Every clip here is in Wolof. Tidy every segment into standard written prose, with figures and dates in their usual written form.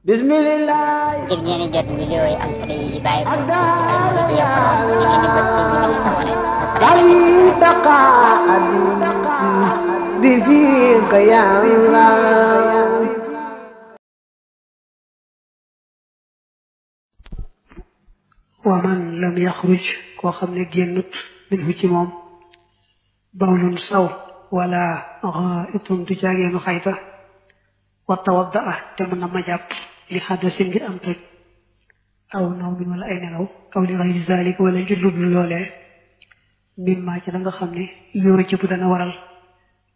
Bismillah. ngir ngeen di jot vidéo yi am solo yi di bàyyi ko ci Al Mouridiyyah da ngeen di bës fii ñu bind s'abonné ba pare wa man lam yaxruj koo xam ne génnut minhu ci moom bawlun saw wala xaitun du jaageenu xayta wa tawadda te mën na ma jàpp li xadasin ngir am toj aw nawmin wala ay nelaw aw li xayri zalik wala ngir lu dul loolee mimma ci la nga xam ne yóoru ci bu dana waral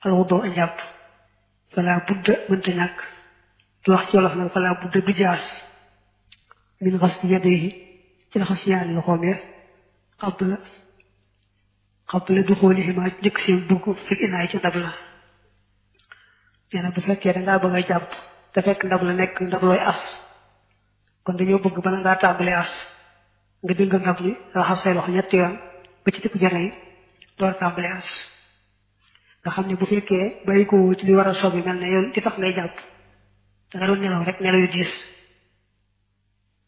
alwudu a njàpp fala budda mënta ñàkk du wax ci wolof nag fala budda du jaas min xasli yadayhi ci raxas yaari loxoom ya qabla duxuulihima njëkk seen dugg fi inaay ci ndab la nee na bu fekkee dangaa bëgg a jàpp te fekk ndab la nekk ndab looy as kon dañoo bëgg bala ngaa tàmbalee as nga dingal ndab li raxas say loxo ñetti yoon ba ci tikku jara yi door tàmbalee as nga xam ne bu fekkee bàyyi ko ci li war a sobi mel ne yow di tax ngay jàpp danga doon nelaw rek nelaw yu diis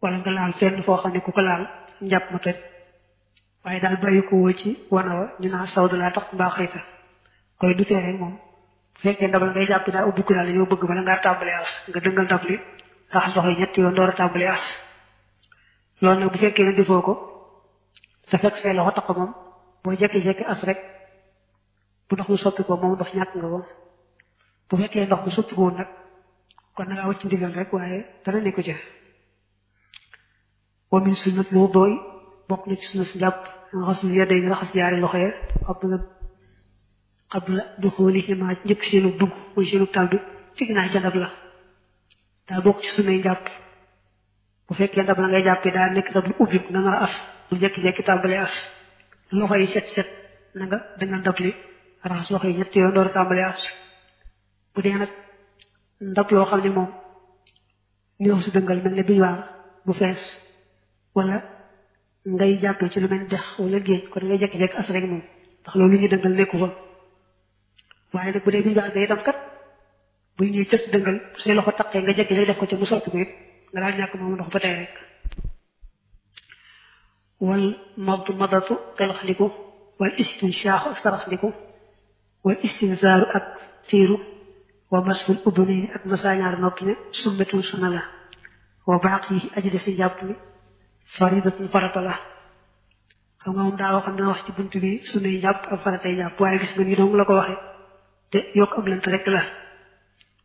wala nga laal fenn foo xam ne ku ko laal njàpp ma toj waaye daal bàyyi ko ci wana wa ñu naa saw laa tax mbaa xëyta koy du tee rek moom bu fekkee ndab la ngay jàpp daa ubbi ko daal dañoo bëgg bala ngaa tàmbalee as nga dëngal ndab li raxas loxo yi ñetti yoon door a tàmbalee as loolu nag bu fekkee ne defoo ko te fekk say loxo tax ko moom boo jekki-jekki as rek bu ndox mu soppi ko moom ndox ñàkk nga ko bu fekkee ndox mu soppi ko woon nag kon na ngaa wacc ndigal rek waaye dara nekku ci wa min sunnat lu dooy bokk na ci sunna si njàpp raxasul yadayni raxas yaari loxo ya qabla duxuulihima njëkk seenu dugg muy seenu tàbbi ci ginnaaw ca ndab la daa bokk ci sunnay njàpp bu fekkee ndab la ngay jàppee daa nekk ndab lu ubbi na nga as lu jekki-jekki tàmbalee as loxo yi set na nga danga ndab li raxas loxo yi ñetti yoon door a tàmbalee as bu dee nag ndab loo xam ne moom ñëw si dëngal mel ne biñuwaar bu fees wala ngay jàppee ci lu mel dex wala géej kon ngay jekki-jekki as rek moom ndax loolu ñu dëngal nekku fa waaye nag bu dee biñuwaar nga itam kat buy ñuy cët dëngal say loxo taqee nga jekki-jekki def ko ci mu soppi ko it nga daal ñàkk moom ndox ba tey rek wal madatu galaxndiku wal istinshaaxu ak saraxndiku wal istinzaaru ak fiiru wa masul udunayni ak masaañaar nopp ne sunnatun sunna la wa baaqi aji def si jàpp mi faridatun farata la xam nga moom daa waxam dana wax ci bunt bi sunnay jàpp ak faratay jàpp waaye gis nga nii dong la ko waxe te yokk am lent rek la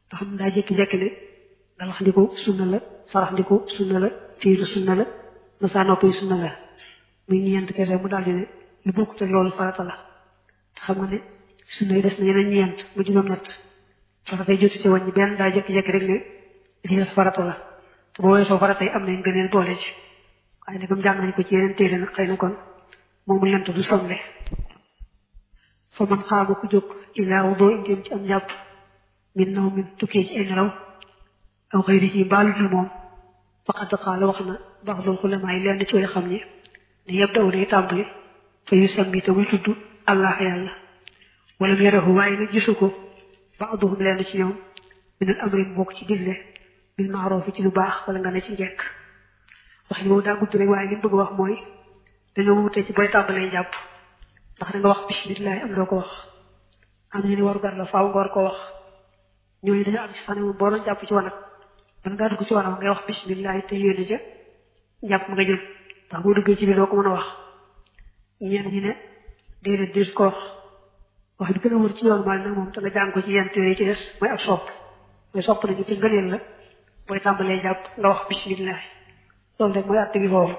nga xam daa jékki-jékki ne galaxndiku sunna la saraxndiku sunna la fiiru sunna la masaa nopp yi sunna la muy ñeent kese mu daldi ne lu bokkut ak loolu farata la te xam nga ne sunna yi des na yeneen ñeent mu juróom-ñett faratay jotu ci wàññi benn daa jékki-jékki rek ne li des farata la te boo weesoo farata yi am nañ gëneel boole ci waaye nag jàng nañ ko ci yeneen téere nag xëy na kon moomu lent du somle fa man xaama ku jóg ilaa wudoo jëm ci am njàpp min naw min tukkee ci ay nelaw aw xëyri ci mbaalu dul moom faqad qaala wax na ba'dul ulamaa yi leen ci way xam ne ne yabda'u day tàmbali fa yusammi te muy tudd allah yàlla wala mu yarahu waaye nag gisu ko ba'duhum leen ci ñoom min al amri bokk ci digle bil ma'ruf ci lu baax wala nga ne ci njekk wax ni moom daa gudd rek waaye li mu bëgg wax mooy dañoo wutee ci booy tàmbalee jàpp ndax da nga wax bismillah am doo ko wax am na ñu ne waru gar la faaw nga war ko wax ñooñu dañoo am ci sax ne moom boo doon jàpp ci wanag ban ngaa dugg ci wanag ngay wax bismillah te yéene ca jàpp nga jëm ndax boo duggee ci biir doo ko mën a wax ñenn ñi ne déedéet dis ko wax bi gën a wër ci yoon maal nag moom te nga jàng ko ci yenn téere ci des mooy ak sopp mooy sopp nañu te ngëneel la booy tàmbalee jàpp nga wax bismillah loolu rek mooy àtte bi foofu